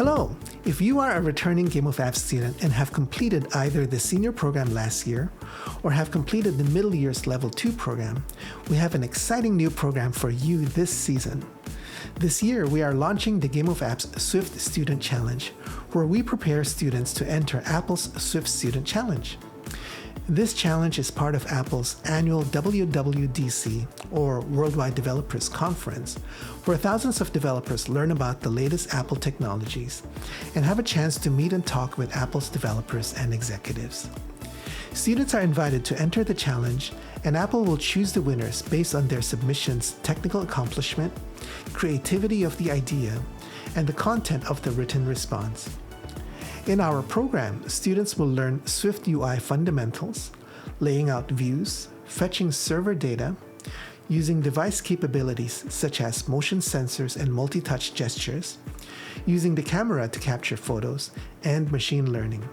Hello! If you are a returning Game of Apps student and have completed either the senior program last year or have completed the Middle Years Level 2 program, we have an exciting new program for you this season. This year, we are launching the Game of Apps Swift Student Challenge, where we prepare students to enter Apple's Swift Student Challenge. This challenge is part of Apple's annual WWDC, or Worldwide Developers Conference, where thousands of developers learn about the latest Apple technologies and have a chance to meet and talk with Apple's developers and executives. Students are invited to enter the challenge, and Apple will choose the winners based on their submission's technical accomplishment, creativity of the idea, and the content of the written response. In our program, students will learn Swift UI fundamentals, laying out views, fetching server data, using device capabilities such as motion sensors and multi-touch gestures, using the camera to capture photos, and machine learning.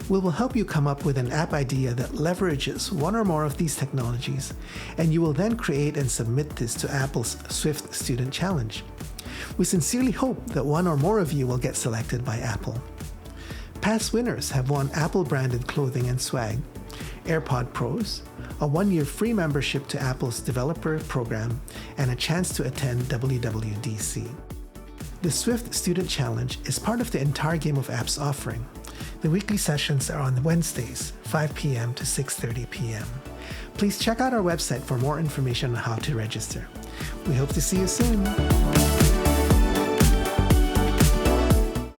We will help you come up with an app idea that leverages one or more of these technologies, and you will then create and submit this to Apple's Swift Student Challenge. We sincerely hope that one or more of you will get selected by Apple. Past winners have won Apple-branded clothing and swag, AirPod Pros, a 1-year free membership to Apple's developer program, and a chance to attend WWDC. The Swift Student Challenge is part of the entire Game of Apps offering. The weekly sessions are on Wednesdays, 5 p.m. to 6:30 p.m. Please check out our website for more information on how to register. We hope to see you soon.